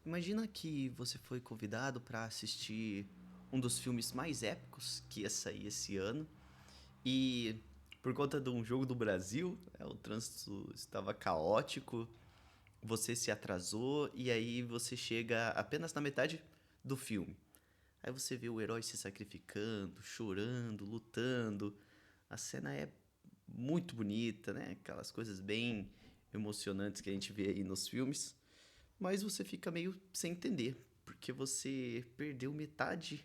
Imagina que você foi convidado para assistir um dos filmes mais épicos que ia sair esse ano e por conta de um jogo do Brasil, o trânsito estava caótico, você se atrasou e aí você chega apenas na metade do filme. Aí você vê o herói se sacrificando, chorando, lutando. A cena é muito bonita, né? Aquelas coisas bem emocionantes que a gente vê aí nos filmes. Mas você fica meio sem entender, porque você perdeu metade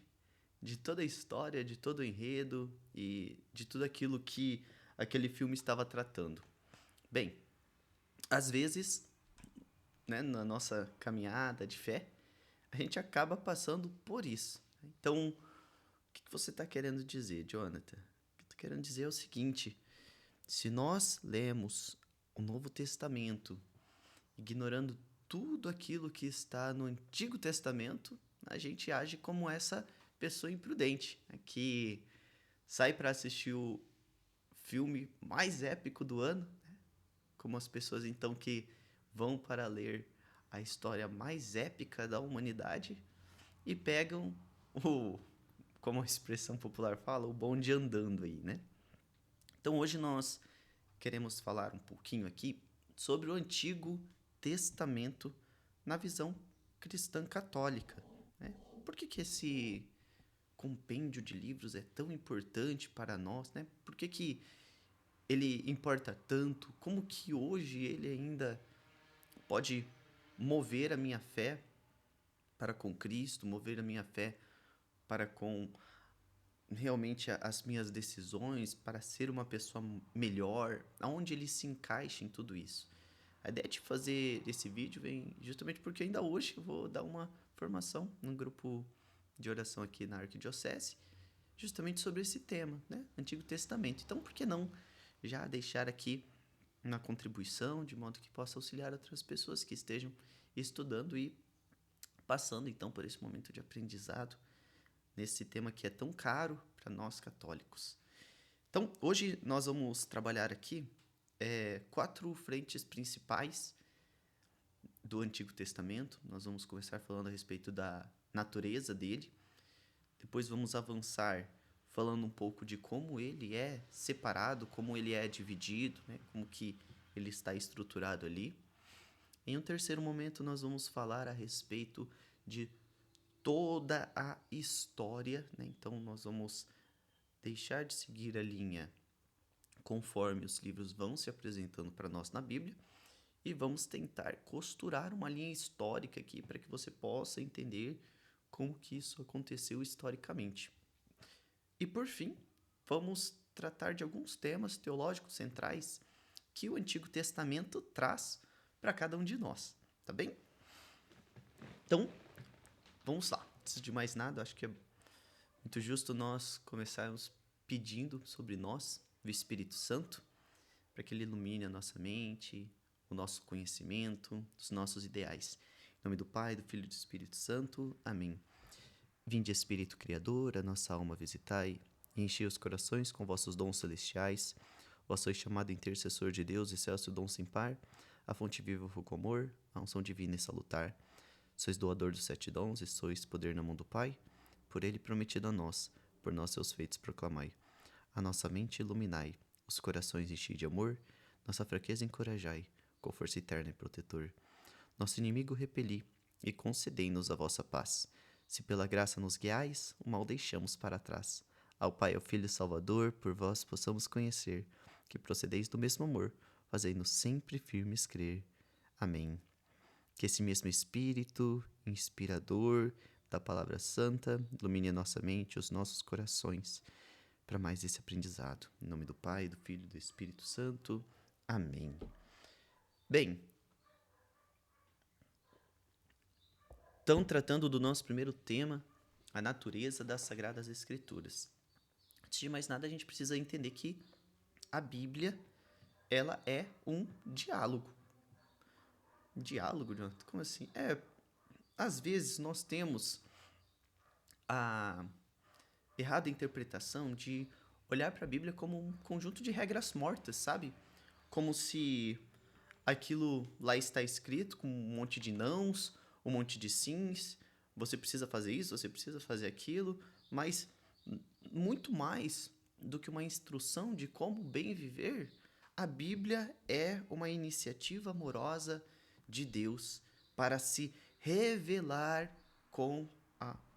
de toda a história, de todo o enredo e de tudo aquilo que aquele filme estava tratando. Bem, às vezes, né, na nossa caminhada de fé, a gente acaba passando por isso. Então, o que você está querendo dizer, Jonathan? O que eu estou querendo dizer é o seguinte: se nós lemos o Novo Testamento ignorando tudo aquilo que está no Antigo Testamento, a gente age como essa pessoa imprudente, né, que sai para assistir o filme mais épico do ano, né, como as pessoas então que vão para ler a história mais épica da humanidade e pegam o, como a expressão popular fala, o bonde andando aí, né? Então hoje nós queremos falar um pouquinho aqui sobre o Antigo Testamento na visão cristã católica, né? Por que esse compêndio de livros é tão importante para nós, né? Por que ele importa tanto? Como que hoje ele ainda pode mover a minha fé para com Cristo, mover a minha fé para com realmente as minhas decisões, para ser uma pessoa melhor, aonde ele se encaixa em tudo isso. A ideia de fazer esse vídeo vem justamente porque ainda hoje eu vou dar uma formação num grupo de oração aqui na Arquidiocese, justamente sobre esse tema, né? Antigo Testamento. Então, por que não já deixar aqui uma contribuição de modo que possa auxiliar outras pessoas que estejam estudando e passando então por esse momento de aprendizado nesse tema que é tão caro para nós católicos. Então, hoje nós vamos trabalhar aqui quatro frentes principais do Antigo Testamento. Nós vamos começar falando a respeito da natureza dele. Depois vamos avançar falando um pouco de como ele é separado, como ele é dividido, né? Como que ele está estruturado ali. Em um terceiro momento, nós vamos falar a respeito de toda a história, né? Então, nós vamos deixar de seguir a linha conforme os livros vão se apresentando para nós na Bíblia e vamos tentar costurar uma linha histórica aqui para que você possa entender como que isso aconteceu historicamente. E por fim, vamos tratar de alguns temas teológicos centrais que o Antigo Testamento traz para cada um de nós, tá bem? Então, vamos lá. Antes de mais nada, acho que é muito justo nós começarmos pedindo sobre nós o Espírito Santo, para que ele ilumine a nossa mente, o nosso conhecimento, os nossos ideais. Em nome do Pai, do Filho e do Espírito Santo. Amém. Vinde, Espírito Criador, a nossa alma visitai, e enchei os corações com vossos dons celestiais. Vós sois chamado intercessor de Deus, excelso dom sem par, a fonte viva com amor, a unção divina e salutar. Sois doador dos 7 dons e sois poder na mão do Pai. Por ele prometido a nós, por nós seus feitos proclamai. A nossa mente iluminai, os corações enchei de amor, nossa fraqueza encorajai, com força eterna e protetor. Nosso inimigo repeli, e concedei-nos a vossa paz. Se pela graça nos guiais, o mal deixamos para trás. Ao Pai, ao Filho e Salvador, por vós possamos conhecer, que procedeis do mesmo amor, fazei-nos sempre firmes crer. Amém. Que esse mesmo Espírito, inspirador da Palavra Santa, ilumine a nossa mente e os nossos corações para mais esse aprendizado. Em nome do Pai, do Filho e do Espírito Santo. Amém. Bem, então tratando do nosso primeiro tema, a natureza das Sagradas Escrituras. Antes de mais nada, a gente precisa entender que a Bíblia, ela é um diálogo. Diálogo, Jonathan? Como assim? Às vezes nós temos a errada interpretação de olhar para a Bíblia como um conjunto de regras mortas, sabe? Como se aquilo lá está escrito com um monte de nãos, um monte de sims, você precisa fazer isso, você precisa fazer aquilo, mas muito mais do que uma instrução de como bem viver, a Bíblia é uma iniciativa amorosa de Deus para se revelar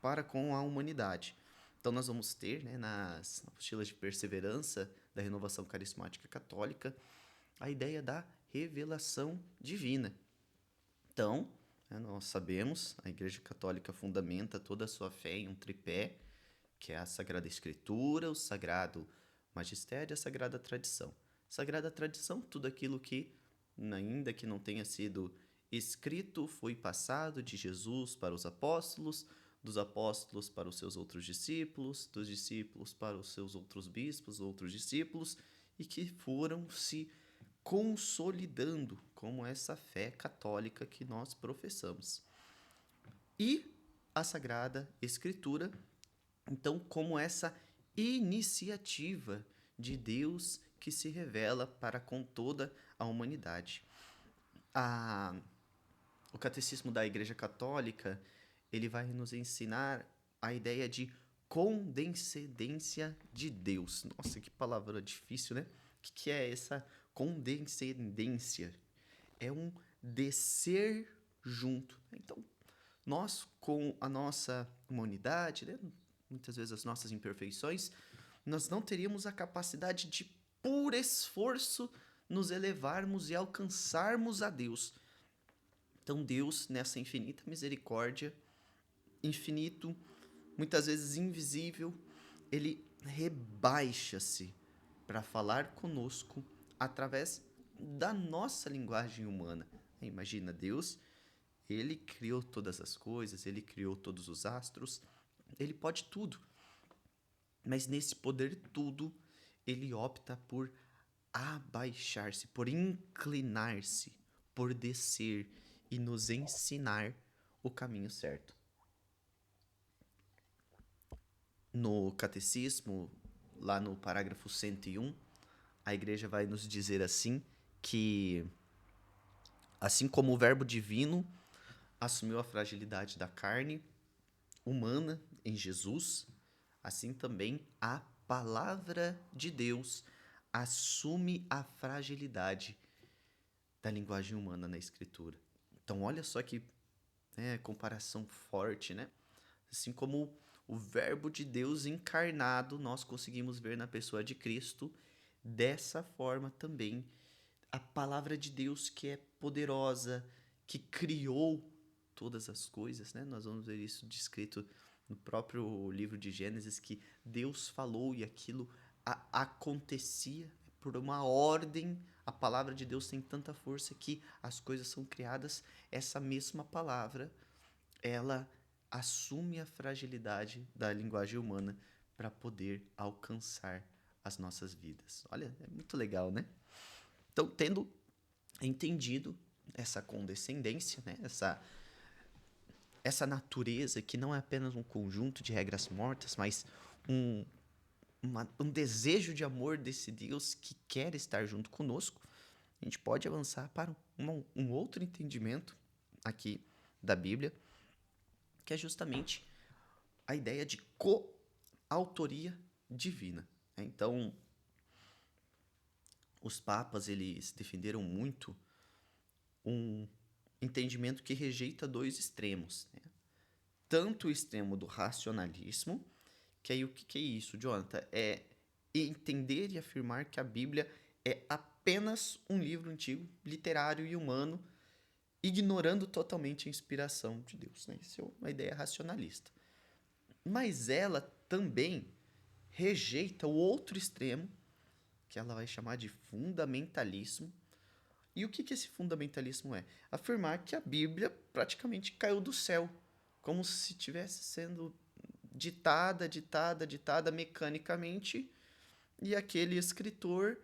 para com a humanidade. Então nós vamos ter, né, nas apostilas de perseverança da renovação carismática católica, a ideia da revelação divina. Então, né, nós sabemos, a Igreja Católica fundamenta toda a sua fé em um tripé, que é a Sagrada Escritura, o Sagrado Magistério e a Sagrada Tradição. Sagrada Tradição, tudo aquilo que, ainda que não tenha sido escrito, foi passado de Jesus para os apóstolos, dos apóstolos para os seus outros discípulos, dos discípulos para os seus outros bispos, outros discípulos, e que foram se consolidando como essa fé católica que nós professamos. E a Sagrada Escritura, então, como essa iniciativa de Deus que se revela para com toda a humanidade. O Catecismo da Igreja Católica, ele vai nos ensinar a ideia de condescendência de Deus. Nossa, que palavra difícil, né? O que é essa condescendência? É um descer junto. Então, nós, com a nossa humanidade, né? Muitas vezes as nossas imperfeições, nós não teríamos a capacidade de, por esforço, nos elevarmos e alcançarmos a Deus. Então Deus, nessa infinita misericórdia, infinito, muitas vezes invisível, ele rebaixa-se para falar conosco através da nossa linguagem humana. Imagina, Deus, ele criou todas as coisas, ele criou todos os astros, ele pode tudo. Mas nesse poder tudo, ele opta por abaixar-se, por inclinar-se, por descer e nos ensinar o caminho certo. No Catecismo, lá no parágrafo 101, a Igreja vai nos dizer assim que, assim como o Verbo divino assumiu a fragilidade da carne humana em Jesus, assim também a palavra de Deus assume a fragilidade da linguagem humana na Escritura. Então, olha só que comparação forte, né? Assim como o Verbo de Deus encarnado, nós conseguimos ver na pessoa de Cristo, dessa forma também a palavra de Deus que é poderosa, que criou todas as coisas, né? Nós vamos ver isso descrito no próprio livro de Gênesis, que Deus falou e aquilo acontecia por uma ordem. A palavra de Deus tem tanta força que as coisas são criadas. Essa mesma palavra, ela assume a fragilidade da linguagem humana para poder alcançar as nossas vidas. Olha, é muito legal, né? Então, tendo entendido essa condescendência, né? Essa natureza que não é apenas um conjunto de regras mortas, mas um desejo de amor desse Deus que quer estar junto conosco, a gente pode avançar para um outro entendimento aqui da Bíblia, que é justamente a ideia de coautoria divina. Então, os papas, eles defenderam muito um entendimento que rejeita dois extremos, né? Tanto o extremo do racionalismo, que aí o que é isso, Jonathan? É entender e afirmar que a Bíblia é apenas um livro antigo, literário e humano, ignorando totalmente a inspiração de Deus, né? Isso é uma ideia racionalista. Mas ela também rejeita o outro extremo, que ela vai chamar de fundamentalismo. E o que esse fundamentalismo é? Afirmar que a Bíblia praticamente caiu do céu, como se estivesse sendo ditada mecanicamente, e aquele escritor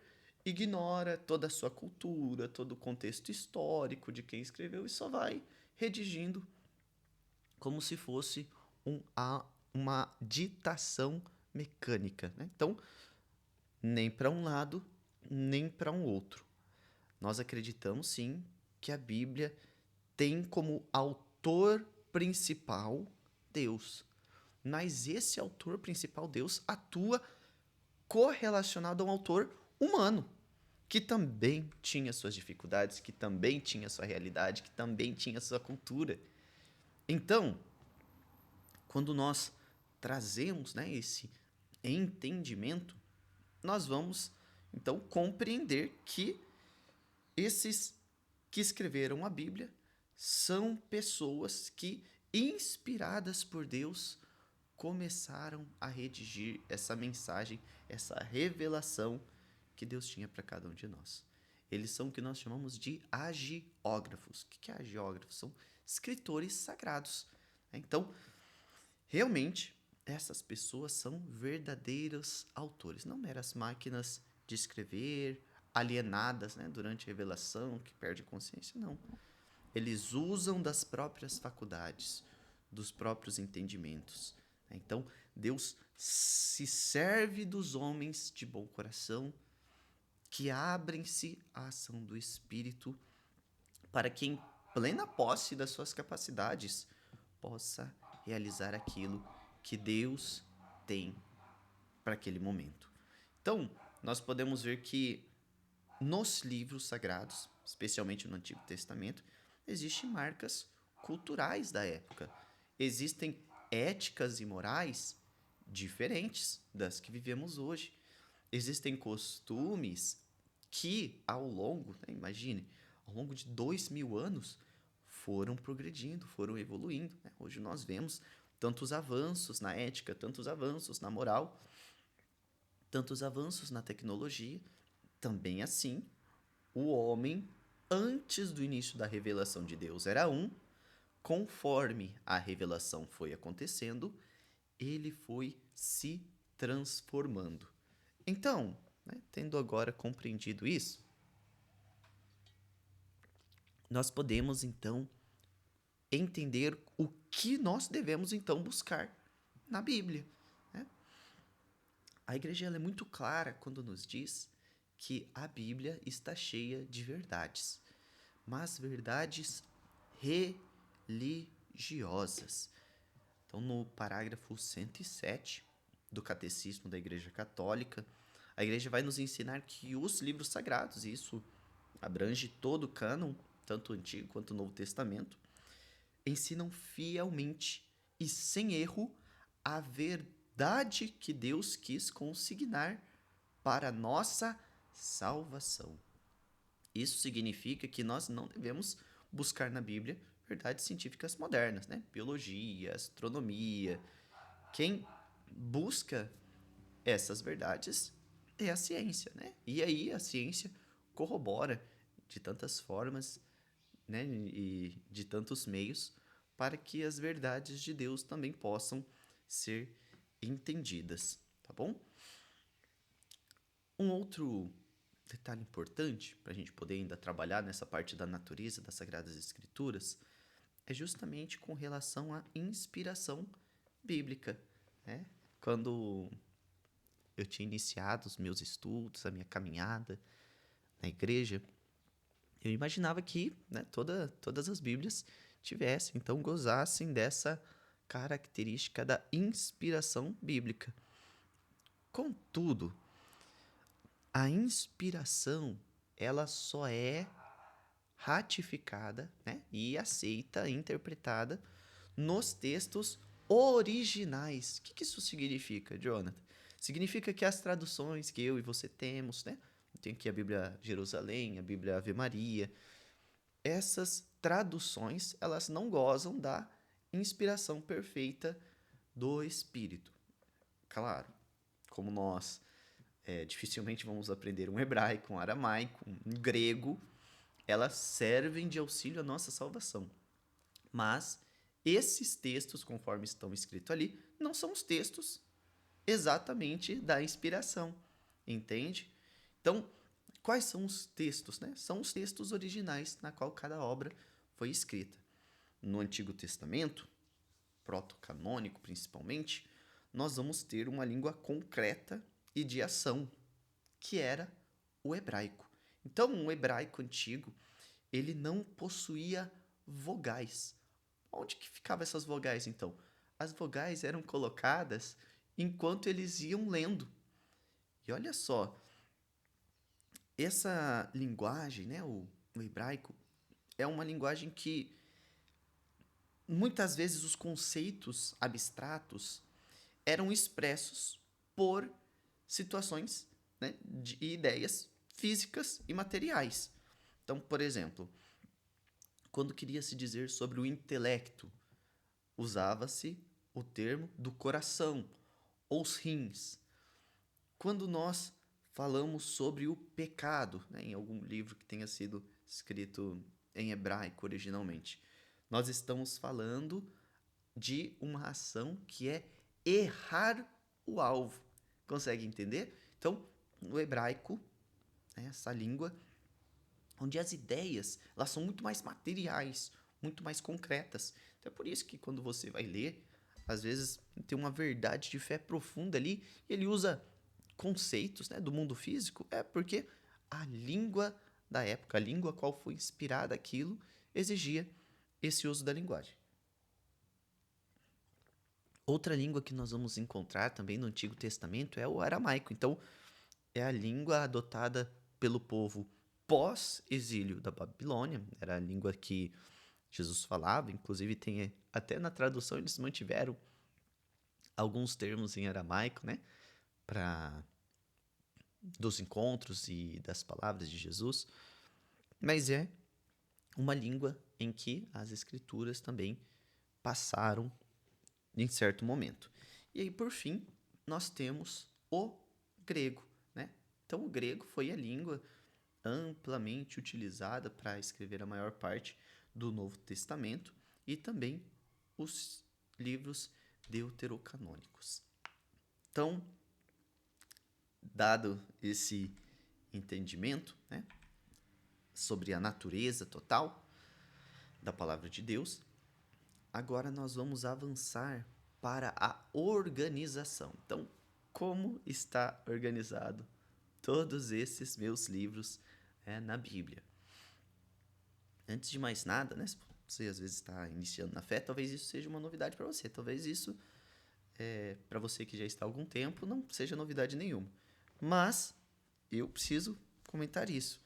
ignora toda a sua cultura, todo o contexto histórico de quem escreveu e só vai redigindo como se fosse uma ditação mecânica, né? Então, nem para um lado, nem para um outro. Nós acreditamos, sim, que a Bíblia tem como autor principal, Deus. Mas esse autor principal, Deus, atua correlacionado a um autor humano, que também tinha suas dificuldades, que também tinha sua realidade, que também tinha sua cultura. Então, quando nós trazemos, né, esse entendimento, nós vamos, então, compreender que esses que escreveram a Bíblia são pessoas que, inspiradas por Deus, começaram a redigir essa mensagem, essa revelação que Deus tinha para cada um de nós. Eles são o que nós chamamos de agiógrafos. O que é agiógrafos? São escritores sagrados. Então, realmente, essas pessoas são verdadeiros autores, não meras máquinas de escrever, alienadas, né, durante a revelação, que perde a consciência, não. Eles usam das próprias faculdades, dos próprios entendimentos. Então, Deus se serve dos homens de bom coração que abrem-se à ação do Espírito para que, em plena posse das suas capacidades, possa realizar aquilo que Deus tem para aquele momento. Então, nós podemos ver que nos livros sagrados, especialmente no Antigo Testamento, existem marcas culturais da época. Existem éticas e morais diferentes das que vivemos hoje. Existem costumes que, ao longo, né, imagine, ao longo de 2000 anos, foram progredindo, foram evoluindo. Né? Hoje nós vemos tantos avanços na ética, tantos avanços na moral, tantos avanços na tecnologia. Também assim, o homem, antes do início da revelação de Deus, era um. Conforme a revelação foi acontecendo, ele foi se transformando. Então, né, tendo agora compreendido isso, nós podemos então entender o que nós devemos então buscar na Bíblia. Né? A igreja ela é muito clara quando nos diz que a Bíblia está cheia de verdades, mas verdades religiosas. Então, no parágrafo 107 do Catecismo da Igreja Católica, a igreja vai nos ensinar que os livros sagrados, e isso abrange todo o cânon, tanto o Antigo quanto o Novo Testamento, ensinam fielmente e sem erro a verdade que Deus quis consignar para a nossa salvação. Isso significa que nós não devemos buscar na Bíblia verdades científicas modernas, né? Biologia, astronomia. Quem busca essas verdades é a ciência, né? E aí a ciência corrobora de tantas formas, né? E de tantos meios para que as verdades de Deus também possam ser entendidas, tá bom? Um outro detalhe importante para a gente poder ainda trabalhar nessa parte da natureza das Sagradas Escrituras é justamente com relação à inspiração bíblica, né? Quando eu tinha iniciado os meus estudos, a minha caminhada na igreja, eu imaginava que, né, todas as Bíblias tivessem, então gozassem dessa característica da inspiração bíblica. Contudo, a inspiração ela só é ratificada, né, e aceita, interpretada nos textos originais. O que isso significa, Jonathan? Significa que as traduções que eu e você temos, né? Tem aqui a Bíblia Jerusalém, a Bíblia Ave Maria. Essas traduções, elas não gozam da inspiração perfeita do Espírito. Claro, como nós dificilmente vamos aprender um hebraico, um aramaico, um grego, elas servem de auxílio à nossa salvação. Mas esses textos, conforme estão escritos ali, não são os textos exatamente da inspiração, entende? Então, quais são os textos, né? São os textos originais na qual cada obra foi escrita. No Antigo Testamento, proto-canônico principalmente, nós vamos ter uma língua concreta e de ação, que era o hebraico. Então, o hebraico antigo, ele não possuía vogais. Onde que ficavam essas vogais, então? As vogais eram colocadas enquanto eles iam lendo. E olha só, essa linguagem, né, o hebraico, é uma linguagem que muitas vezes os conceitos abstratos eram expressos por situações, né, de ideias físicas e materiais. Então, por exemplo, quando queria se dizer sobre o intelecto, usava-se o termo do coração, ou os rins. Quando nós falamos sobre o pecado, né, em algum livro que tenha sido escrito em hebraico originalmente, nós estamos falando de uma ação que é errar o alvo. Consegue entender? Então, no hebraico, né, essa língua, onde as ideias elas são muito mais materiais, muito mais concretas. Então é por isso que quando você vai ler, às vezes tem uma verdade de fé profunda ali, e ele usa conceitos, né, do mundo físico, é porque a língua da época, a língua a qual foi inspirada aquilo, exigia esse uso da linguagem. Outra língua que nós vamos encontrar também no Antigo Testamento é o aramaico. Então, é a língua adotada pelo povo pós-exílio da Babilônia. Era a língua que Jesus falava. Inclusive, tem até na tradução eles mantiveram alguns termos em aramaico, né? Para dos encontros e das palavras de Jesus. Mas é uma língua em que as escrituras também passaram em certo momento. E aí, por fim, nós temos o grego, né? Então, o grego foi a língua amplamente utilizada para escrever a maior parte do Novo Testamento e também os livros deuterocanônicos. Então, dado esse entendimento, né, sobre a natureza total da palavra de Deus, agora nós vamos avançar para a organização. Então, como está organizado todos esses meus livros na Bíblia? Antes de mais nada, né, se você às vezes está iniciando na fé, talvez isso seja uma novidade para você. Talvez isso, para você que já está há algum tempo, não seja novidade nenhuma. Mas eu preciso comentar isso.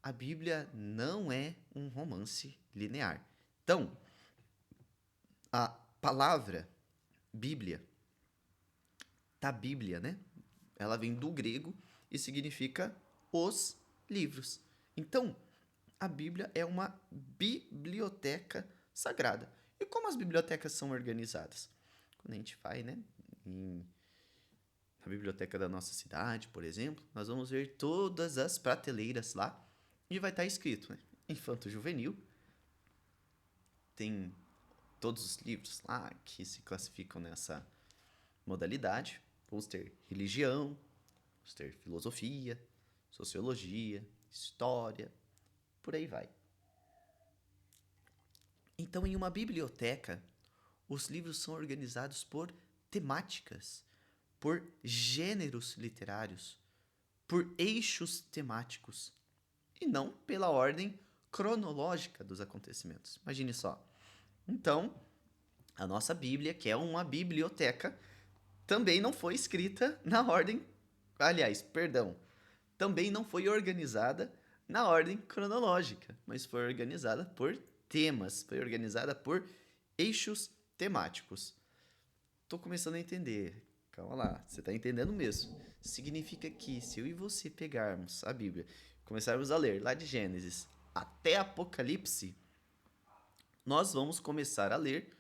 A Bíblia não é um romance linear. Então, a palavra Bíblia, tá Bíblia, né? Ela vem do grego e significa os livros. Então, a Bíblia é uma biblioteca sagrada. E como as bibliotecas são organizadas? Quando a gente vai, né, na biblioteca da nossa cidade, por exemplo, nós vamos ver todas as prateleiras lá e vai estar escrito, né, infanto-juvenil. Tem todos os livros lá que se classificam nessa modalidade. Vamos ter religião, vamos ter filosofia, sociologia, história, por aí vai. Então, em uma biblioteca, os livros são organizados por temáticas, por gêneros literários, por eixos temáticos, e não pela ordem cronológica dos acontecimentos. Imagine só. Então, a nossa Bíblia, que é uma biblioteca, também não foi escrita na ordem. Aliás, perdão. Também não foi organizada na ordem cronológica, mas foi organizada por temas, foi organizada por eixos temáticos. Tô começando a entender. Calma lá, você tá entendendo mesmo. Significa que se eu e você pegarmos a Bíblia, começarmos a ler lá de Gênesis até Apocalipse, nós vamos começar a ler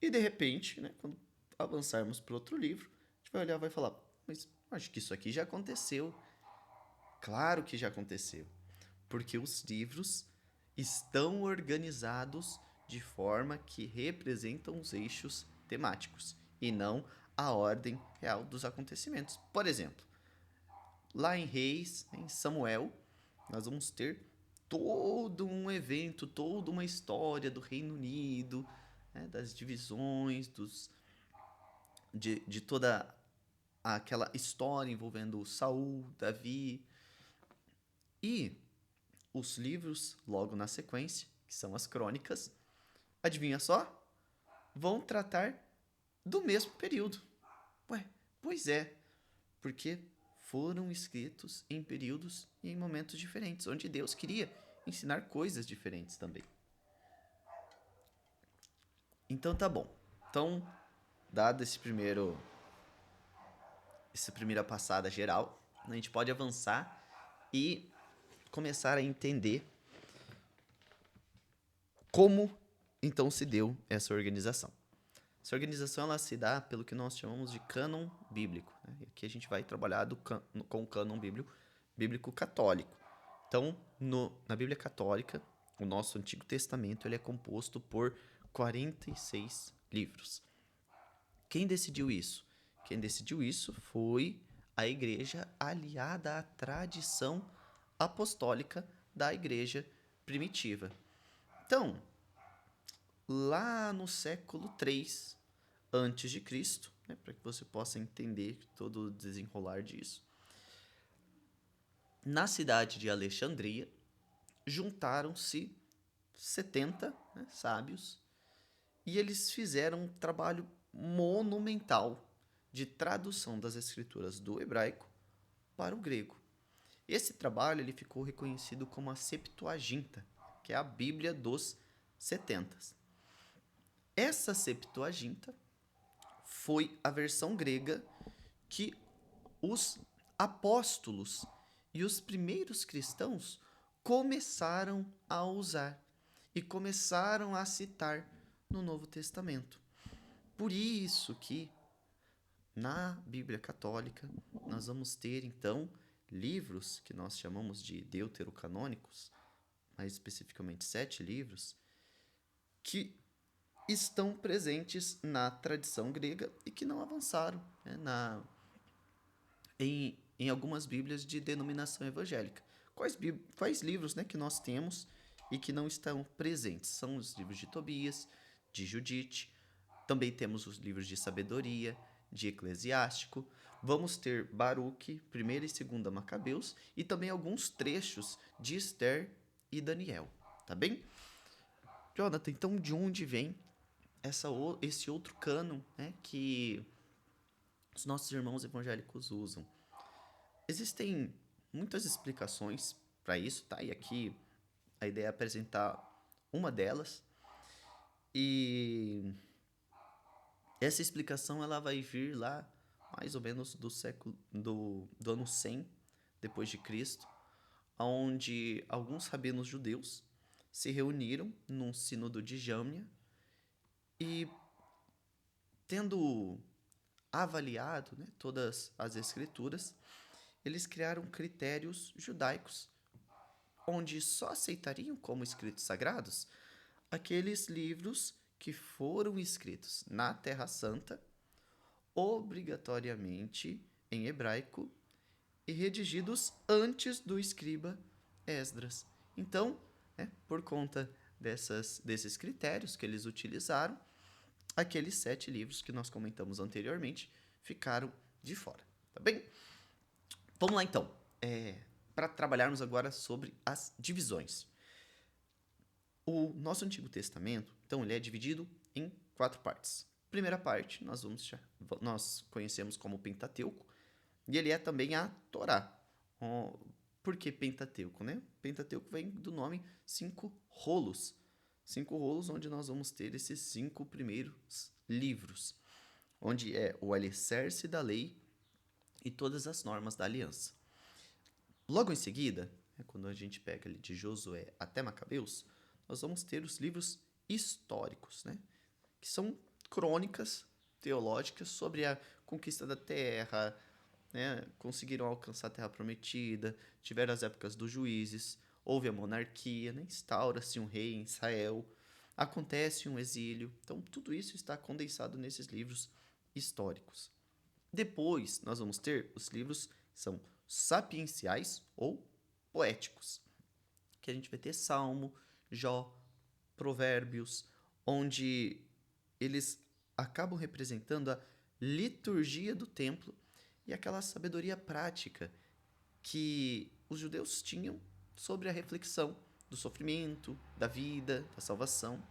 e de repente, né, quando avançarmos para outro livro, a gente vai olhar e vai falar: mas acho que isso aqui já aconteceu. Claro que já aconteceu, porque os livros estão organizados de forma que representam os eixos temáticos e não a ordem real dos acontecimentos. Por exemplo, lá em Reis, em Samuel, nós vamos ter todo um evento, toda uma história do Reino Unido, né, das divisões, de toda aquela história envolvendo Saul, Davi. E os livros, logo na sequência, que são as crônicas, adivinha só? vão tratar do mesmo período. Ué, pois é, porque foram escritos em períodos e em momentos diferentes, onde Deus queria ensinar coisas diferentes também. Então tá bom. Então, dado essa primeira passada geral, a gente pode avançar e começar a entender como então se deu essa organização. Essa organização ela se dá pelo que nós chamamos de cânon bíblico. Né? E aqui a gente vai trabalhar com o cânon bíblico católico. Então, na Bíblia Católica, o nosso Antigo Testamento ele é composto por 46 livros. Quem decidiu isso? Quem decidiu isso foi a igreja aliada à tradição apostólica da igreja primitiva. Então, lá no século 3 antes de Cristo, né, para que você possa entender todo o desenrolar disso, na cidade de Alexandria, juntaram-se 70 sábios e eles fizeram um trabalho monumental de tradução das escrituras do hebraico para o grego. Esse trabalho ele ficou reconhecido como a Septuaginta, que é a Bíblia dos 70. Essa Septuaginta foi a versão grega que os apóstolos e os primeiros cristãos começaram a usar e começaram a citar no Novo Testamento. Por isso que na Bíblia Católica nós vamos ter então livros que nós chamamos de deuterocanônicos, mais especificamente 7 livros, que estão presentes na tradição grega e que não avançaram em algumas Bíblias de denominação evangélica. Quais livros que nós temos e que não estão presentes? São os livros de Tobias, de Judite, também temos os livros de sabedoria, de Eclesiástico, vamos ter Baruque, 1ª e 2ª Macabeus e também alguns trechos de Esther e Daniel, tá bem? Jonathan, então de onde vem esse outro cânon que os nossos irmãos evangélicos usam? Existem muitas explicações para isso, tá? E aqui a ideia é apresentar uma delas. E essa explicação ela vai vir lá mais ou menos do ano 100 depois de Cristo, onde alguns rabinos judeus se reuniram num sínodo de Jâmnia e, tendo avaliado todas as escrituras, eles criaram critérios judaicos, onde só aceitariam como escritos sagrados aqueles livros que foram escritos na Terra Santa, obrigatoriamente em hebraico e redigidos antes do escriba Esdras. Então, por conta desses critérios que eles utilizaram, aqueles 7 livros que nós comentamos anteriormente ficaram de fora, tá bem? Vamos lá então, para trabalharmos agora sobre as divisões. O nosso Antigo Testamento, então, ele é dividido em 4 partes. Primeira parte, nós conhecemos como Pentateuco, e ele é também a Torá. Por que Pentateuco, Pentateuco vem do nome 5 rolos. 5 rolos onde nós vamos ter esses 5 primeiros livros, onde é o alicerce da lei e todas as normas da aliança. Logo em seguida, quando a gente pega ali de Josué até Macabeus, nós vamos ter os livros históricos, que são crônicas teológicas sobre a conquista da terra, conseguiram alcançar a terra prometida, tiveram as épocas dos juízes, houve a monarquia, instaura-se um rei em Israel, acontece um exílio. Então, tudo isso está condensado nesses livros históricos. Depois, nós vamos ter os livros que são sapienciais ou poéticos, que a gente vai ter Salmo, Jó, Provérbios, onde eles acabam representando a liturgia do templo e aquela sabedoria prática que os judeus tinham sobre a reflexão do sofrimento, da vida, da salvação.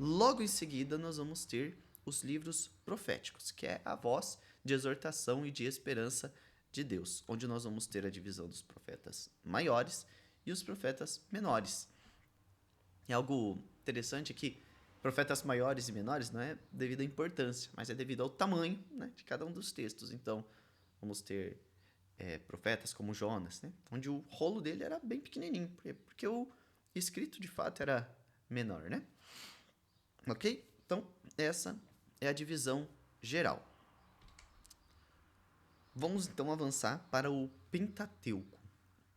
Logo em seguida, nós vamos ter os livros proféticos, que é a voz de exortação e de esperança de Deus, onde nós vamos ter a divisão dos profetas maiores e os profetas menores. É algo interessante que profetas maiores e menores não é devido à importância, mas é devido ao tamanho, né, de cada um dos textos. Então, vamos ter profetas como Jonas, né, onde o rolo dele era bem pequenininho, porque o escrito de fato era menor, né? Ok? Então, essa é a divisão geral. Vamos então avançar para o Pentateuco.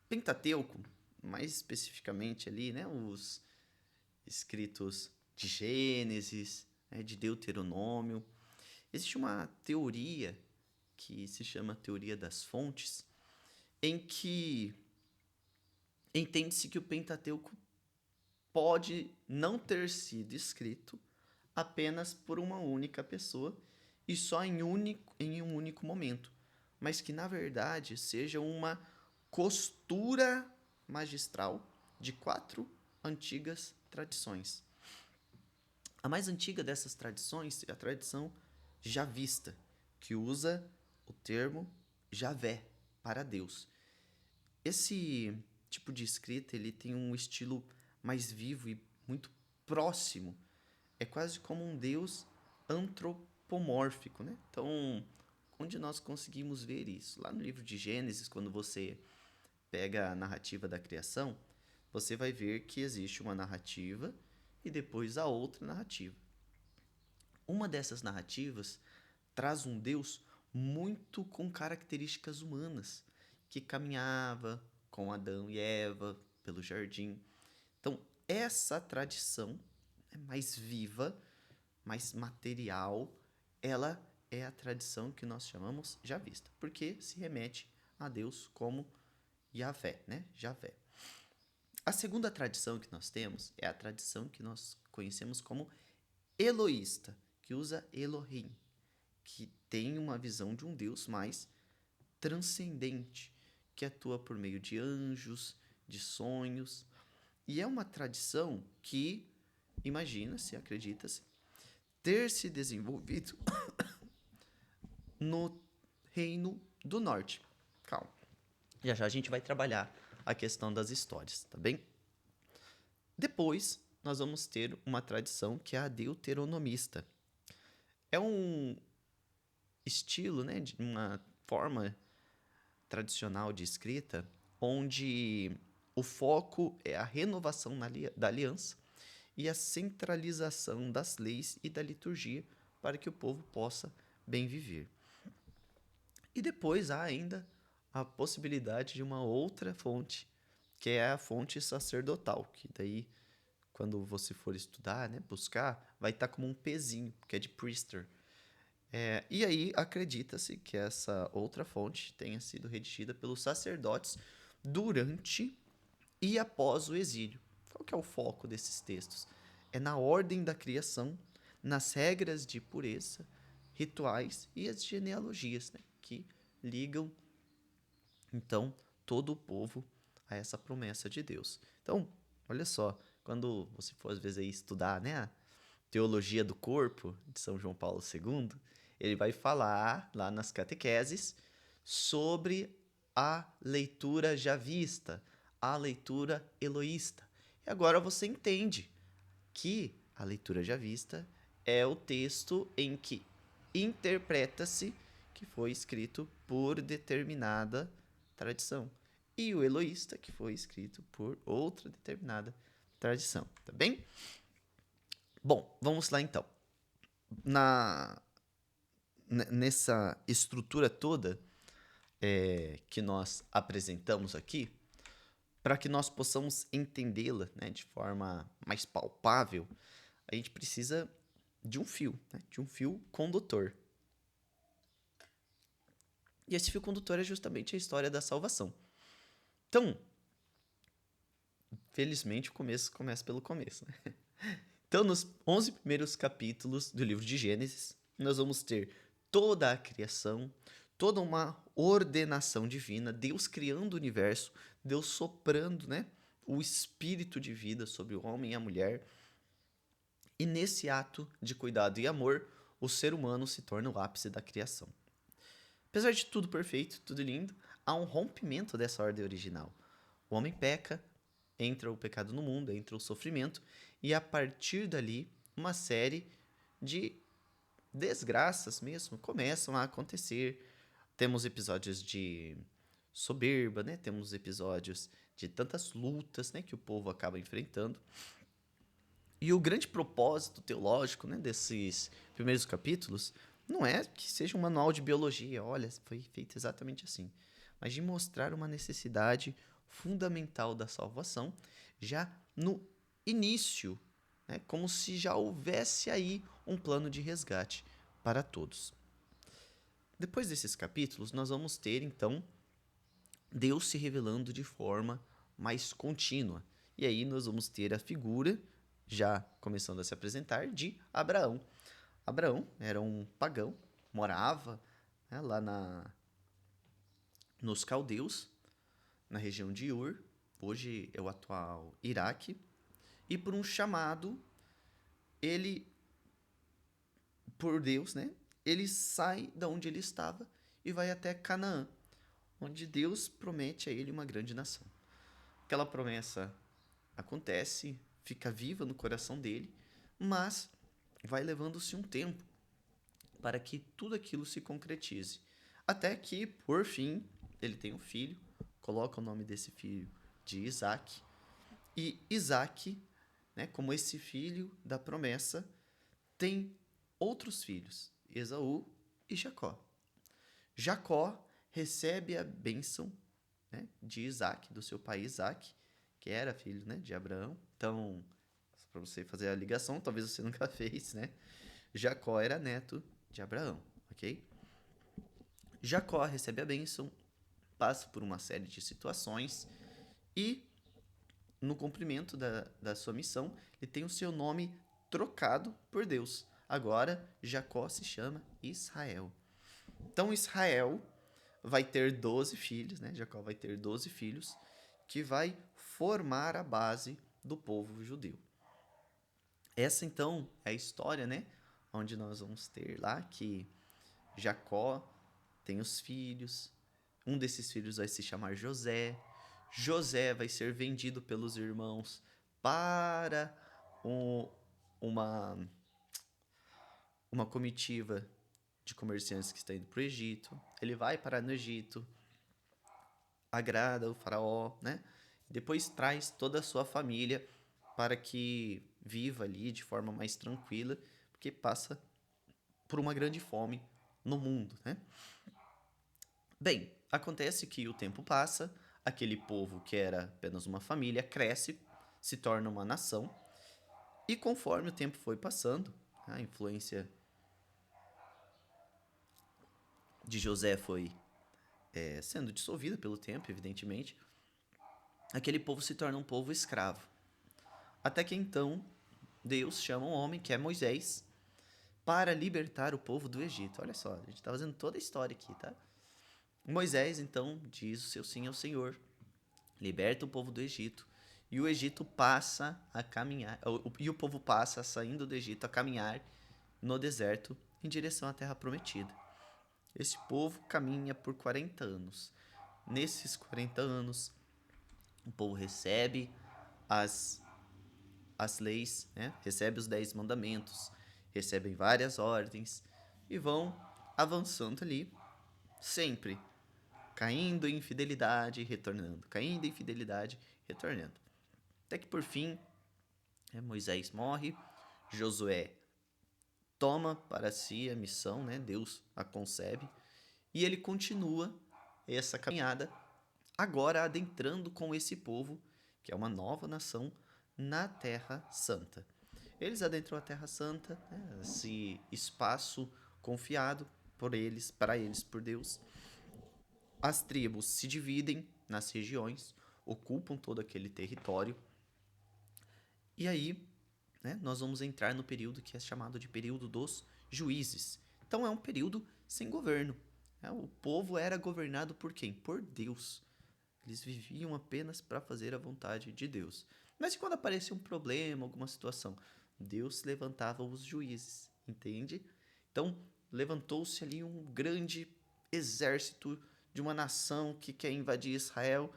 Pentateuco, mais especificamente ali, né, os escritos de Gênesis, né, de Deuteronômio. Existe uma teoria que se chama teoria das fontes, em que entende-se que o Pentateuco pode não ter sido escrito apenas por uma única pessoa e só em um único momento, mas que na verdade seja uma costura magistral de 4 antigas tradições. A mais antiga dessas tradições é a tradição javista, que usa o termo Javé para Deus. Esse tipo de escrita ele tem um estilo mais vivo e muito próximo. É quase como um Deus antropomórfico, né? Então, onde nós conseguimos ver isso? Lá no livro de Gênesis, quando você pega a narrativa da criação, você vai ver que existe uma narrativa e depois a outra narrativa. Uma dessas narrativas traz um Deus muito com características humanas, que caminhava com Adão e Eva pelo jardim. Então, essa tradição é mais viva, mais material, ela é a tradição que nós chamamos javista, porque se remete a Deus como Yahvé, né? Javé. A segunda tradição que nós temos é a tradição que nós conhecemos como eloísta, que usa Elohim, que tem uma visão de um Deus mais transcendente, que atua por meio de anjos, de sonhos. E é uma tradição que, imagina-se, acredita-se, ter se desenvolvido no Reino do Norte. Calma. Já já a gente vai trabalhar a questão das histórias, tá bem? Depois, nós vamos ter uma tradição que é a deuteronomista. É um estilo, né, de uma forma tradicional de escrita, onde o foco é a renovação da aliança e a centralização das leis e da liturgia para que o povo possa bem viver. E depois há ainda a possibilidade de uma outra fonte, que é a fonte sacerdotal, que daí, quando você for estudar, né, buscar, vai estar como um pezinho, que é de priester. E aí acredita-se que essa outra fonte tenha sido redigida pelos sacerdotes durante e após o exílio. Qual que é o foco desses textos? É na ordem da criação, nas regras de pureza, rituais e as genealogias, né, que ligam, então, todo o povo a essa promessa de Deus. Então, olha só, quando você for às vezes aí estudar, né, a teologia do corpo de São João Paulo II, ele vai falar lá nas catequeses sobre a leitura javista, a leitura eloísta. E agora você entende que a leitura javista é o texto em que interpreta-se que foi escrito por determinada tradição. E o eloísta, que foi escrito por outra determinada tradição, tá bem? Bom, vamos lá então. Nessa estrutura toda que nós apresentamos aqui, para que nós possamos entendê-la, né, de forma mais palpável, a gente precisa de um fio, né, de um fio condutor. E esse fio condutor é justamente a história da salvação. Então, felizmente, o começo começa pelo começo, né? Então, nos 11 primeiros capítulos do livro de Gênesis, nós vamos ter toda a criação, toda uma ordenação divina, Deus criando o universo, Deus soprando, né, o espírito de vida sobre o homem e a mulher. E nesse ato de cuidado e amor, o ser humano se torna o ápice da criação. Apesar de tudo perfeito, tudo lindo, há um rompimento dessa ordem original. O homem peca, entra o pecado no mundo, entra o sofrimento, e a partir dali, uma série de desgraças mesmo começam a acontecer. Temos episódios de soberba, né? Temos episódios de tantas lutas, né, que o povo acaba enfrentando. E o grande propósito teológico, né, desses primeiros capítulos não é que seja um manual de biologia, olha, foi feito exatamente assim, mas de mostrar uma necessidade fundamental da salvação já no início, né, como se já houvesse aí um plano de resgate para todos. Depois desses capítulos, nós vamos ter então Deus se revelando de forma mais contínua. E aí nós vamos ter a figura, já começando a se apresentar, de Abraão. Abraão era um pagão, morava, né, lá nos caldeus, na região de Ur, hoje é o atual Iraque, e por um chamado, ele, por Deus, né, ele sai da onde ele estava e vai até Canaã, onde Deus promete a ele uma grande nação. Aquela promessa acontece, fica viva no coração dele, mas vai levando-se um tempo para que tudo aquilo se concretize. Até que, por fim, ele tem um filho, coloca o nome desse filho de Isaac, e Isaac, né, como esse filho da promessa, tem outros filhos, Esaú e Jacó. Jacó recebe a bênção, né, de Isaac, do seu pai Isaac, que era filho, né, de Abraão. Então, para você fazer a ligação, talvez você nunca fez, né? Jacó era neto de Abraão, ok? Jacó recebe a bênção, passa por uma série de situações e, no cumprimento da sua missão, ele tem o seu nome trocado por Deus. Agora, Jacó se chama Israel. Então, Israel vai ter 12 filhos, né? Jacó vai ter 12 filhos, que vai formar a base do povo judeu. Essa, então, é a história, né? Onde nós vamos ter lá que Jacó tem os filhos. Um desses filhos vai se chamar José. José vai ser vendido pelos irmãos para um, uma, uma comitiva de comerciantes que está indo para o Egito. Ele vai parar no Egito, agrada o faraó, né? Depois traz toda a sua família para que viva ali de forma mais tranquila, porque passa por uma grande fome no mundo, né? Bem, acontece que o tempo passa, aquele povo que era apenas uma família cresce, se torna uma nação, e conforme o tempo foi passando, a influência de José foi sendo dissolvida pelo tempo, evidentemente, aquele povo se torna um povo escravo. Até que então, Deus chama um homem, que é Moisés, para libertar o povo do Egito. Olha só, a gente está fazendo toda a história aqui, tá? Moisés, então, diz o seu sim ao Senhor, liberta o povo do Egito, e o Egito passa a caminhar, e o povo passa, saindo do Egito, a caminhar no deserto em direção à terra prometida. Esse povo caminha por 40 anos. Nesses 40 anos, o povo recebe as leis, né? Recebe os 10 mandamentos, recebem várias ordens e vão avançando ali, sempre caindo em infidelidade e retornando, caindo em infidelidade e retornando. Até que por fim, Moisés morre, Josué toma para si a missão, né? Deus a concebe, e ele continua essa caminhada, agora adentrando com esse povo, que é uma nova nação, na Terra Santa. Eles adentram a Terra Santa, né, esse espaço confiado por eles, para eles, por Deus. As tribos se dividem nas regiões, ocupam todo aquele território. E aí, né, nós vamos entrar no período que é chamado de período dos juízes. Então é um período sem governo. Né? O povo era governado por quem? Por Deus. Eles viviam apenas para fazer a vontade de Deus. Mas e quando aparecia um problema, alguma situação? Deus levantava os juízes, entende? Então, levantou-se ali um grande exército de uma nação que quer invadir Israel.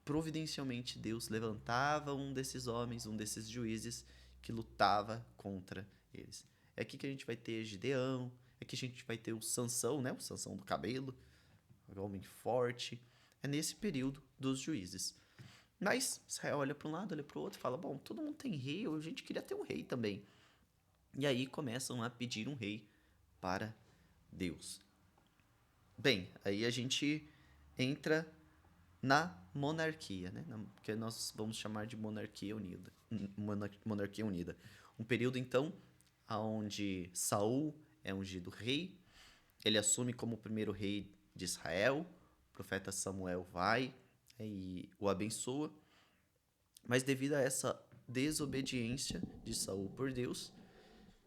Providencialmente, Deus levantava um desses homens, um desses juízes, que lutava contra eles. É aqui que a gente vai ter Gideão, é aqui que a gente vai ter o Sansão, né? O Sansão do cabelo, o homem forte. É nesse período dos juízes. Mas Israel olha para um lado, olha para o outro e fala: bom, todo mundo tem rei, a gente queria ter um rei também. E aí começam a pedir um rei para Deus. Bem, aí a gente entra na monarquia, né? Que nós vamos chamar de monarquia unida. Monarquia unida. Um período, então, onde Saul é ungido rei, ele assume como o primeiro rei de Israel, o profeta Samuel vai e o abençoa, mas devido a essa desobediência de Saul por Deus,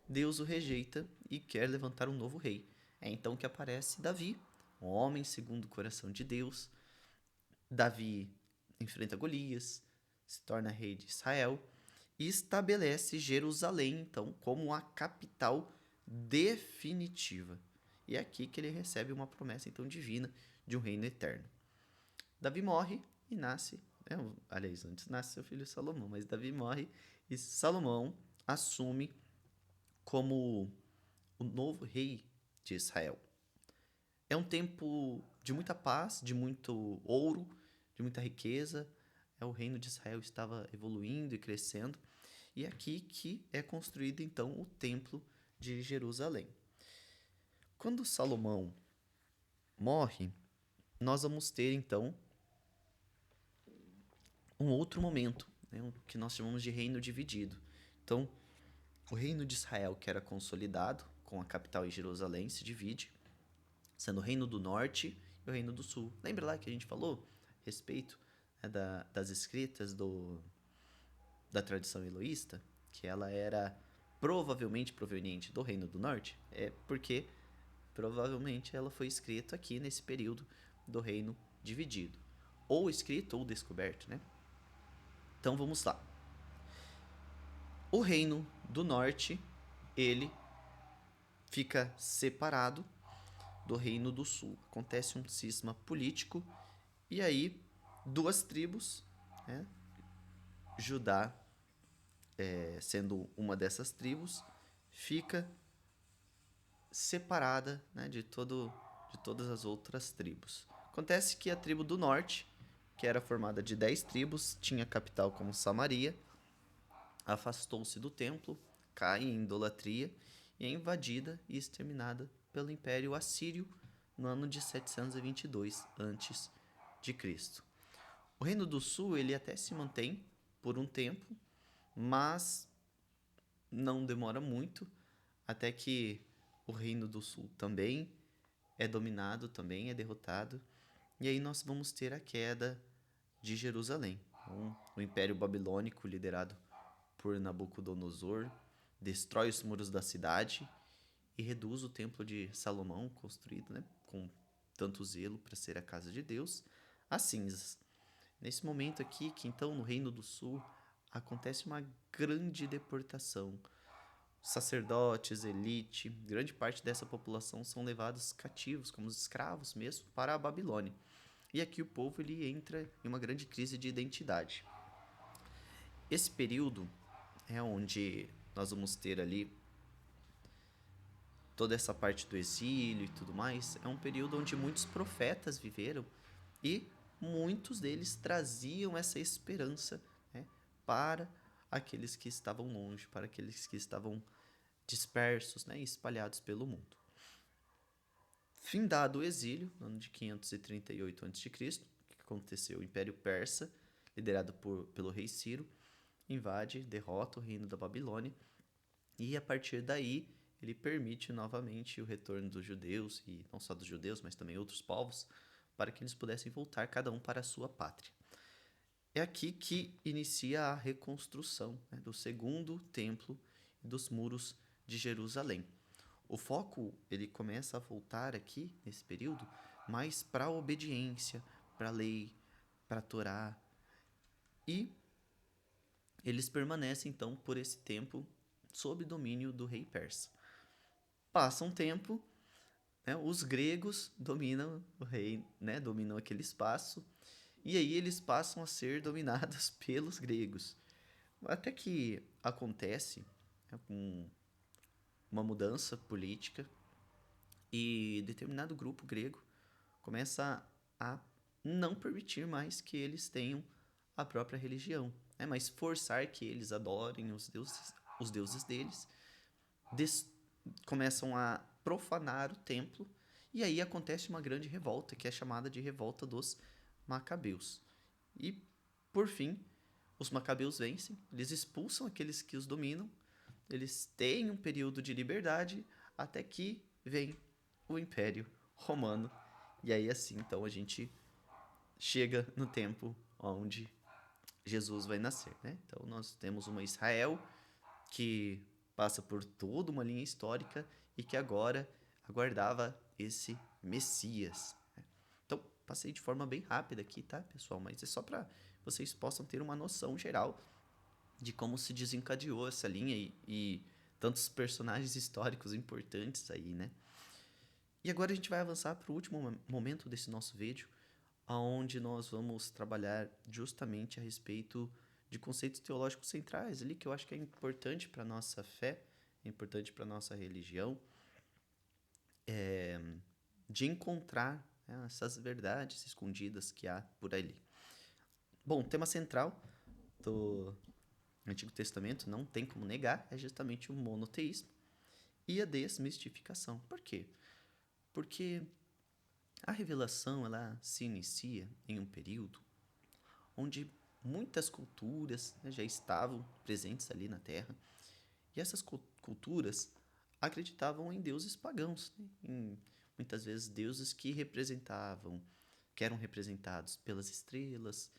Deus o rejeita e quer levantar um novo rei. É então que aparece Davi, um homem segundo o coração de Deus. Davi enfrenta Golias, se torna rei de Israel e estabelece Jerusalém, então, como a capital definitiva. E é aqui que ele recebe uma promessa, então, divina de um reino eterno. Davi morre e nasce, aliás, antes nasce seu filho Salomão, mas Davi morre e Salomão assume como o novo rei de Israel. É um tempo de muita paz, de muito ouro, de muita riqueza. O reino de Israel estava evoluindo e crescendo. E é aqui que é construído então o templo de Jerusalém. Quando Salomão morre, nós vamos ter então um outro momento, né, que nós chamamos de reino dividido. Então, o reino de Israel, que era consolidado com a capital em Jerusalém, se divide, sendo o reino do norte e o reino do sul. Lembra lá que a gente falou a respeito, né, das escritas da tradição eloísta, que ela era provavelmente proveniente do reino do norte? É porque provavelmente ela foi escrita aqui nesse período do reino dividido. Ou escrito ou descoberto, né? Então vamos lá. O reino do norte, ele fica separado do reino do sul. Acontece um cisma político e aí duas tribos, né? Judá, sendo uma dessas tribos, fica separada, né, de todas as outras tribos. Acontece que a tribo do norte, que era formada de 10 tribos, tinha capital como Samaria, afastou-se do templo, cai em idolatria e é invadida e exterminada pelo Império Assírio no ano de 722 a.C. O Reino do Sul ele até se mantém por um tempo, mas não demora muito até que o Reino do Sul também é dominado, também é derrotado, e aí nós vamos ter a queda de Jerusalém. Então, o Império Babilônico, liderado por Nabucodonosor, destrói os muros da cidade e reduz o templo de Salomão, construído, né, com tanto zelo para ser a casa de Deus, a cinzas. Nesse momento aqui, que então no Reino do Sul acontece uma grande deportação. Sacerdotes, elite, grande parte dessa população são levados cativos, como escravos mesmo, para a Babilônia. E aqui o povo ele entra em uma grande crise de identidade. Esse período é onde nós vamos ter ali toda essa parte do exílio e tudo mais. É um período onde muitos profetas viveram e muitos deles traziam essa esperança, né, para aqueles que estavam longe, para aqueles que estavam dispersos, né, espalhados pelo mundo. Findado o exílio, no ano de 538 a.C., que aconteceu, o Império Persa, liderado pelo rei Ciro, invade, derrota o reino da Babilônia, e a partir daí ele permite novamente o retorno dos judeus, e não só dos judeus, mas também outros povos, para que eles pudessem voltar cada um para a sua pátria. É aqui que inicia a reconstrução, né, do segundo templo e dos muros de Jerusalém. O foco ele começa a voltar aqui, nesse período, mais para a obediência, para a lei, para a Torá. E eles permanecem então por esse tempo sob domínio do rei persa. Passa um tempo, né, os gregos dominam o rei, né, dominam aquele espaço, e aí eles passam a ser dominados pelos gregos. Até que acontece, né, uma mudança política e determinado grupo grego começa a não permitir mais que eles tenham a própria religião, né? Mas forçar que eles adorem os deuses deles, des- começam a profanar o templo, e aí acontece uma grande revolta, que é chamada de Revolta dos Macabeus. E, por fim, os Macabeus vencem, eles expulsam aqueles que os dominam, eles têm um período de liberdade, até que vem o Império Romano. E aí, assim, então, a gente chega no tempo onde Jesus vai nascer, né? Então, nós temos uma Israel que passa por toda uma linha histórica e que agora aguardava esse Messias. Então, passei de forma bem rápida aqui, tá, pessoal? Mas é só para vocês possam ter uma noção geral de como se desencadeou essa linha e tantos personagens históricos importantes aí, né? E agora a gente vai avançar para o último momento desse nosso vídeo, onde nós vamos trabalhar justamente a respeito de conceitos teológicos centrais ali, que eu acho que é importante para a nossa fé, é importante para a nossa religião, de encontrar, né, essas verdades escondidas que há por ali. Bom, o tema central do Antigo Testamento, não tem como negar, é justamente o monoteísmo e a desmistificação. Por quê? Porque a revelação ela se inicia em um período onde muitas culturas, né, já estavam presentes ali na Terra, e essas culturas acreditavam em deuses pagãos, né, em muitas vezes deuses que eram representados pelas estrelas,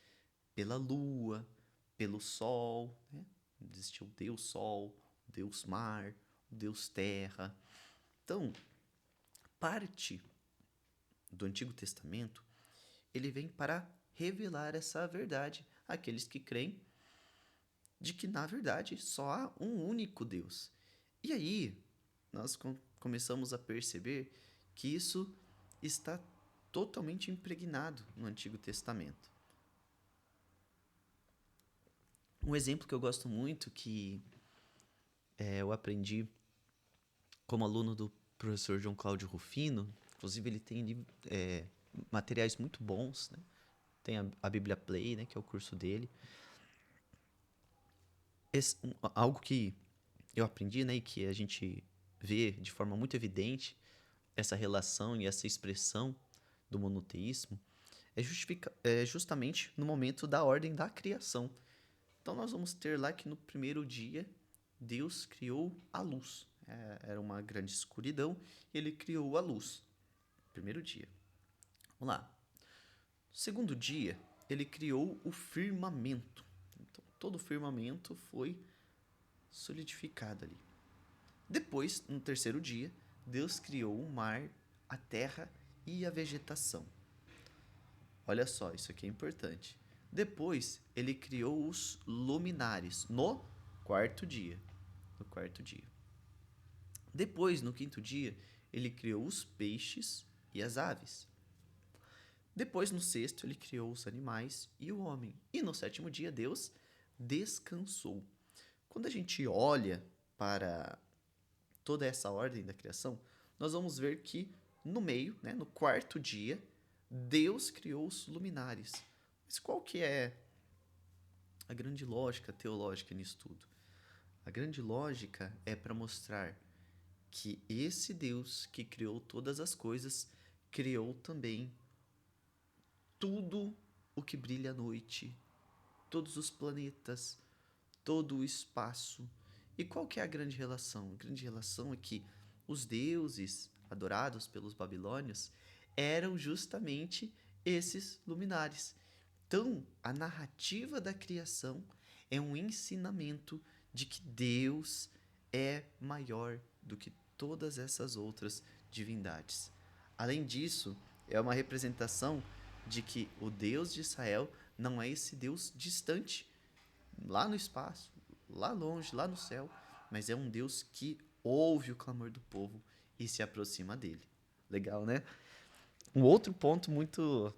pela lua, pelo sol, né? Existia o Deus Sol, o Deus Mar, o Deus Terra. Então, parte do Antigo Testamento, ele vem para revelar essa verdade àqueles que creem de que, na verdade, só há um único Deus. E aí, nós começamos a perceber que isso está totalmente impregnado no Antigo Testamento. Um exemplo que eu gosto muito, que eu aprendi como aluno do professor João Cláudio Rufino, inclusive ele tem materiais muito bons, né? Tem a Bíblia Play, né, que é o curso dele. Algo que eu aprendi, né, e que a gente vê de forma muito evidente essa relação e essa expressão do monoteísmo é justamente no momento da ordem da criação. Então nós vamos ter lá que no primeiro dia Deus criou a luz. Era uma grande escuridão e ele criou a luz. Primeiro dia. Vamos lá. Segundo dia, ele criou o firmamento. Então, todo o firmamento foi solidificado ali. Depois, no terceiro dia, Deus criou o mar, a terra e a vegetação. Olha só, isso aqui é importante. Depois, ele criou os luminares no quarto dia. No quarto dia. Depois, no quinto dia, ele criou os peixes e as aves. Depois, no sexto, ele criou os animais e o homem. E no sétimo dia, Deus descansou. Quando a gente olha para toda essa ordem da criação, nós vamos ver que no meio, né, no quarto dia, Deus criou os luminares. Mas qual que é a grande lógica teológica nisso tudo? A grande lógica é para mostrar que esse Deus que criou todas as coisas, criou também tudo o que brilha à noite, todos os planetas, todo o espaço. E qual que é a grande relação? A grande relação é que os deuses adorados pelos babilônios eram justamente esses luminares. Então, a narrativa da criação é um ensinamento de que Deus é maior do que todas essas outras divindades. Além disso, é uma representação de que o Deus de Israel não é esse Deus distante, lá no espaço, lá longe, lá no céu, mas é um Deus que ouve o clamor do povo e se aproxima dele. Legal, né? Um outro ponto muito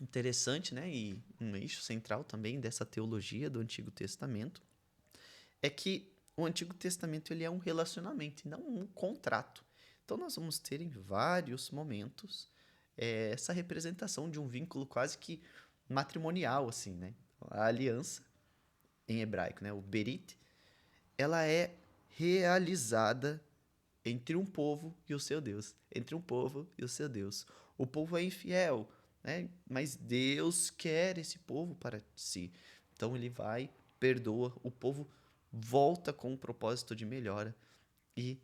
interessante, né, e um eixo central também dessa teologia do Antigo Testamento é que o Antigo Testamento ele é um relacionamento e não um contrato. Então nós vamos ter em vários momentos essa representação de um vínculo quase que matrimonial, assim, né? A aliança em hebraico, né, o berit, ela é realizada entre um povo e o seu Deus, entre um povo e o seu Deus. O povo é infiel, né? Mas Deus quer esse povo para si. Então ele vai, perdoa, o povo volta com um propósito de melhora e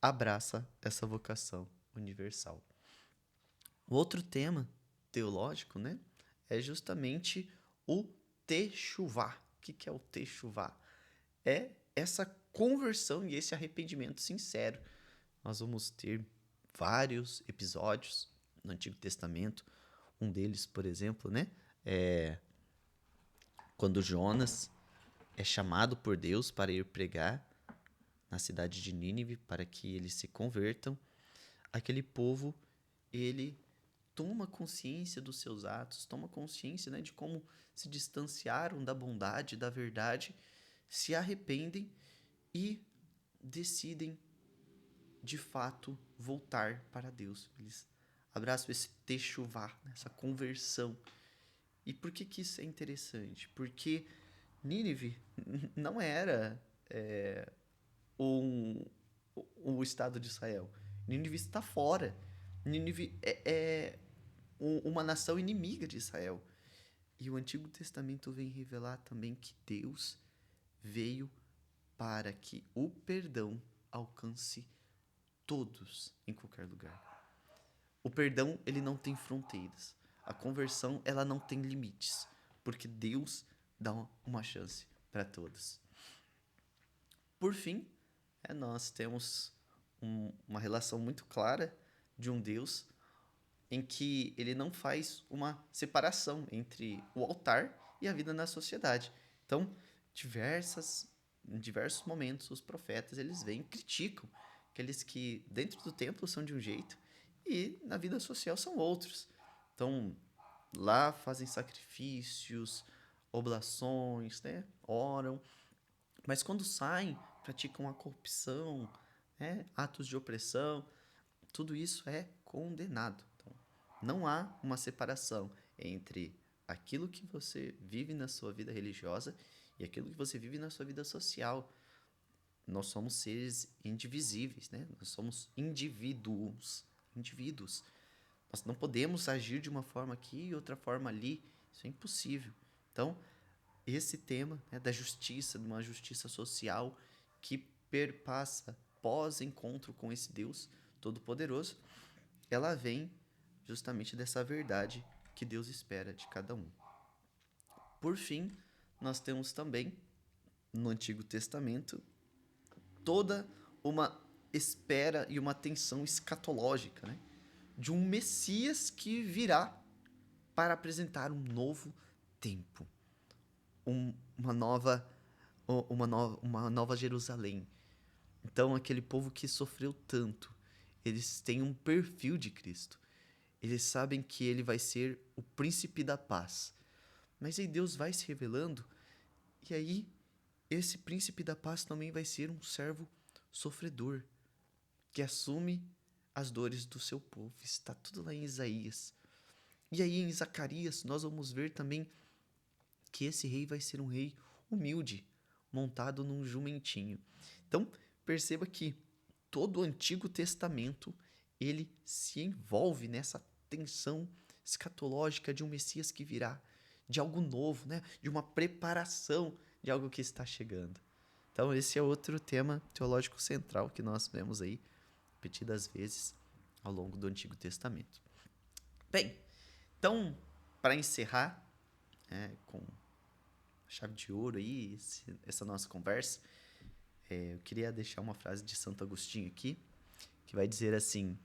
abraça essa vocação universal. O outro tema teológico, né, é justamente o techuvá. O que é o techuvá? É essa conversão e esse arrependimento sincero. Nós vamos ter vários episódios no Antigo Testamento. Um deles, por exemplo, né, é quando Jonas é chamado por Deus para ir pregar na cidade de Nínive para que eles se convertam. Aquele povo, ele toma consciência dos seus atos, toma consciência, né, de como se distanciaram da bondade, da verdade, se arrependem e decidem de fato voltar para Deus. Eles abraçam esse techuvá, essa conversão. E por que isso é interessante? Porque Nínive não era um, o Estado de Israel. Nínive está fora. Nínive é uma nação inimiga de Israel. E o Antigo Testamento vem revelar também que Deus veio para que o perdão alcance todos em qualquer lugar. O perdão, ele não tem fronteiras. A conversão, ela não tem limites, porque Deus dá uma chance para todos. Por fim, nós temos uma relação muito clara de um Deus em que ele não faz uma separação entre o altar e a vida na sociedade. Então, em diversos momentos, os profetas eles vêm e criticam aqueles que dentro do templo são de um jeito e na vida social são outros. Então, lá fazem sacrifícios, oblações, né? Oram, mas quando saem, praticam a corrupção, né? Atos de opressão, tudo isso é condenado. Então, não há uma separação entre aquilo que você vive na sua vida religiosa e aquilo que você vive na sua vida social. Nós somos seres indivisíveis, né? Nós somos indivíduos. Nós não podemos agir de uma forma aqui e outra forma ali. Isso é impossível. Então, esse tema, né, da justiça, de uma justiça social que perpassa pós-encontro com esse Deus Todo-Poderoso, ela vem justamente dessa verdade que Deus espera de cada um. Por fim, nós temos também no Antigo Testamento toda uma espera e uma tensão escatológica, né, de um Messias que virá para apresentar um novo tempo, uma nova Jerusalém. Então, aquele povo que sofreu tanto, eles têm um perfil de Cristo. Eles sabem que ele vai ser o príncipe da paz. Mas aí Deus vai se revelando, e aí esse príncipe da paz também vai ser um servo sofredor, que assume as dores do seu povo. Está tudo lá em Isaías. E aí em Zacarias nós vamos ver também que esse rei vai ser um rei humilde, montado num jumentinho. Então, perceba que todo o Antigo Testamento, ele se envolve nessa tensão escatológica de um Messias que virá, de algo novo, né? De uma preparação de algo que está chegando. Então, esse é outro tema teológico central que nós vemos aí repetidas vezes ao longo do Antigo Testamento. Bem, então, para encerrar, com chave de ouro aí, essa nossa conversa, eu queria deixar uma frase de Santo Agostinho aqui, que vai dizer assim: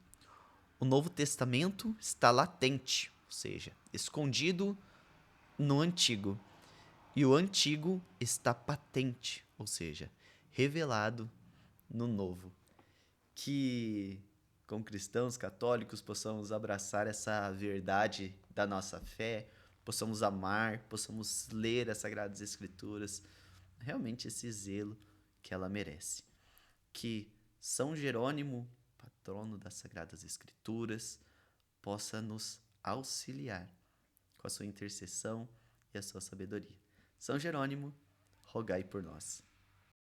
o Novo Testamento está latente, ou seja, escondido no Antigo. e o antigo está patente, ou seja, revelado no novo. Que, como cristãos católicos, possamos abraçar essa verdade da nossa fé, possamos amar, possamos ler as Sagradas Escrituras, realmente esse zelo que ela merece. Que São Jerônimo, patrono das Sagradas Escrituras, possa nos auxiliar com a sua intercessão e a sua sabedoria. São Jerônimo, rogai por nós.